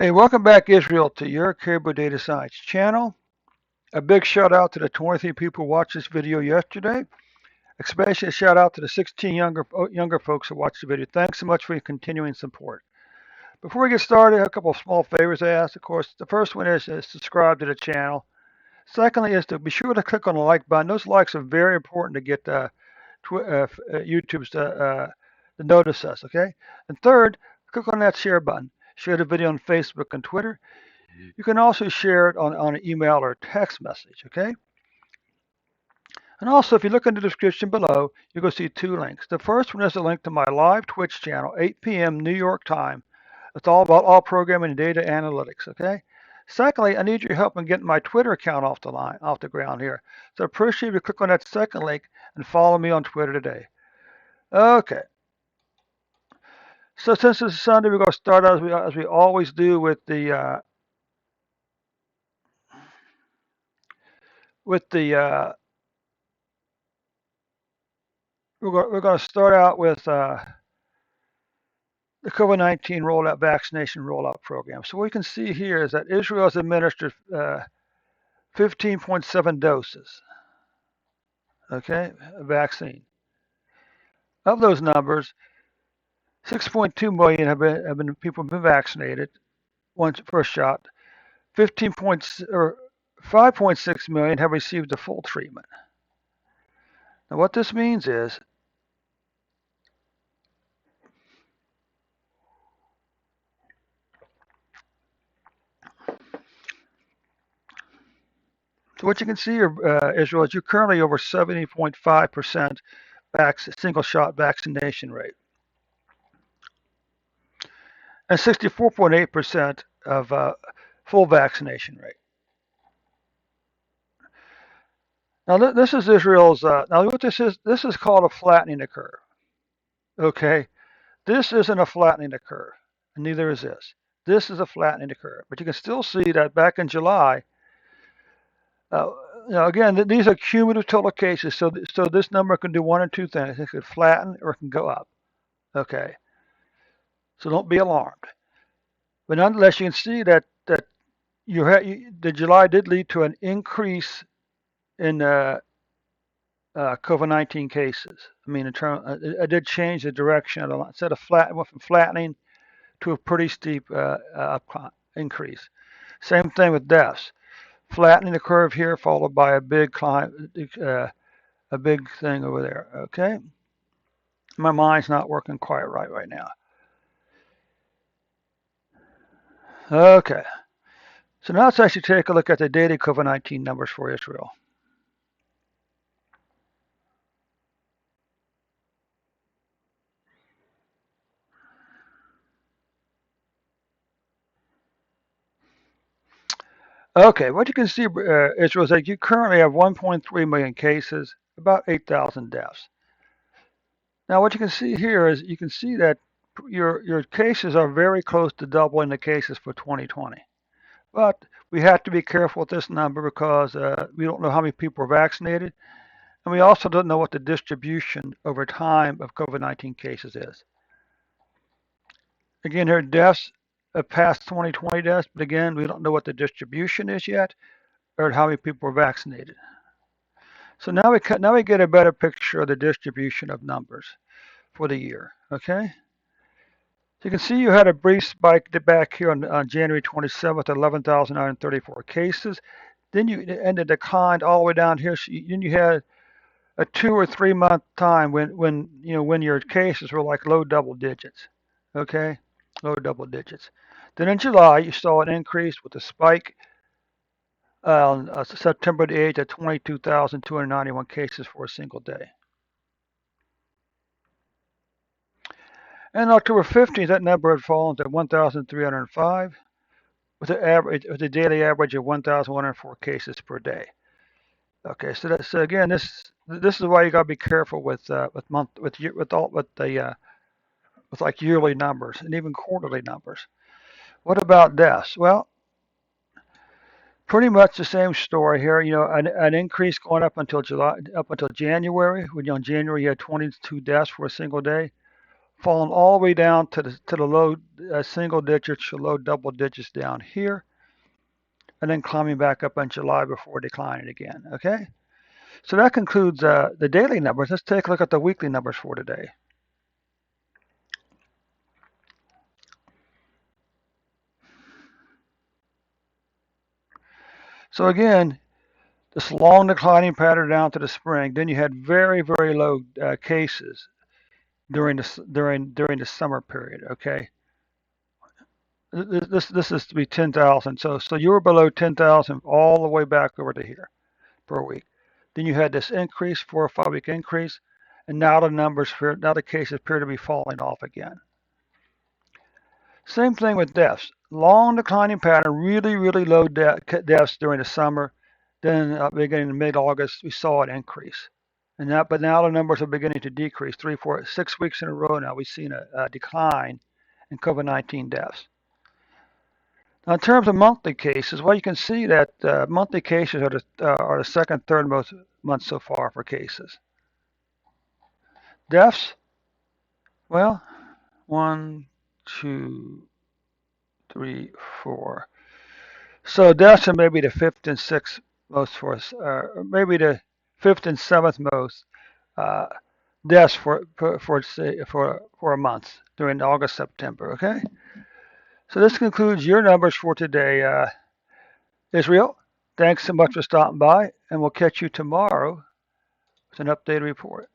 Hey, welcome back, Israel, to your Caribou Data Science channel. A big shout out to the 23 people who watched this video yesterday. Especially a shout out to the 16 younger folks who watched the video. Thanks so much for your continuing support. Before we get started, a couple of small favors I ask. Of course, the first one is to subscribe to the channel. Secondly, is to be sure to click on the like button. Those likes are very important to get YouTube's to notice us. Okay. And third, click on that share button. Share the video on Facebook and Twitter. You can also share it on an email or text message, okay? And also, if you look in the description below, you're going to see two links. The first one is a link to my live Twitch channel, 8 p.m. New York time. It's all about all programming and data analytics, okay? Secondly, I need your help in getting my Twitter account off the ground here. So I appreciate if you click on that second link and follow me on Twitter today. Okay. So since it's Sunday, we're going to start out as we always do with the we're going to start out with the COVID-19 vaccination rollout program. So what we can see here is that Israel has administered 15.7 doses, okay, vaccine. Of those numbers, 6.2 million have been people have been vaccinated once first shot. 15 points or 5.6 million have received the full treatment. Now what this means is so what you can see here, Israel, is you're currently over 70.5% single shot vaccination rate and 64.8% of full vaccination rate. Now this is Israel's. Now what this is called a flattening the curve. Okay, this isn't a flattening the curve, and neither is this. This is a flattening the curve. But you can still see that back in July. Uh, again, these are cumulative total cases, so this number can do one or two things. It could flatten or it can go up. Okay, so don't be alarmed. But nonetheless, you can see that the July did lead to an increase in COVID-19 cases. I mean, it did change the direction. Instead of went from flattening to a pretty steep increase. Same thing with deaths. Flattening the curve here, followed by a big climb, a big thing over there. Okay, my mind's not working quite right now. Okay, so now let's actually take a look at the daily COVID-19 numbers for Israel. Okay, what you can see, Israel, is that you currently have 1.3 million cases, about 8,000 deaths. Now, what you can see here is you can see that your cases are very close to doubling the cases for 2020. But we have to be careful with this number because we don't know how many people are vaccinated, and we also don't know what the distribution over time of COVID-19 cases is. Again, here deaths past 2020 deaths, but again, we don't know what the distribution is yet or how many people are vaccinated. So now we get a better picture of the distribution of numbers for the year. Okay. So you can see you had a brief spike back here on January 27th, 11,934 cases. Then you ended declined all the way down here. So then you had a 2 or 3 month time when your cases were like low double digits. Okay, low double digits. Then in July you saw an increase with a spike on September the 8th at 22,291 cases for a single day. And October 15th, that number had fallen to 1,305, with a daily average of 1,104 cases per day. Okay, so again, this is why you got to be careful with like yearly numbers and even quarterly numbers. What about deaths? Well, pretty much the same story here. An increase going up until January. When in January you had 22 deaths for a single day, falling all the way down to the low single digits to low double digits down here, and then climbing back up in July before declining again. Okay, so that concludes the daily numbers. Let's take a look at the weekly numbers for today. So again, this long declining pattern down to the spring. Then you had very, very low cases during the summer period. Okay, this is to be 10,000. So you were below 10,000 all the way back over to here per week. Then you had this increase, 4 or 5 week increase, and now the cases appear to be falling off again. Same thing with deaths. Long declining pattern, really, really low deaths during the summer. Then beginning in mid-August, we saw an increase. But now the numbers are beginning to decrease. 3, 4, 6 weeks in a row now, we've seen a decline in COVID-19 deaths. Now, in terms of monthly cases, well, you can see that monthly cases are the second, third most months so far for cases. Deaths, well, 1, 2, 3, 4. So deaths are maybe the fifth and sixth most for us, or maybe the fifth and seventh most uh, deaths for a month during August, September. Okay. So this concludes your numbers for today, Israel. Thanks so much for stopping by, and we'll catch you tomorrow with an updated report.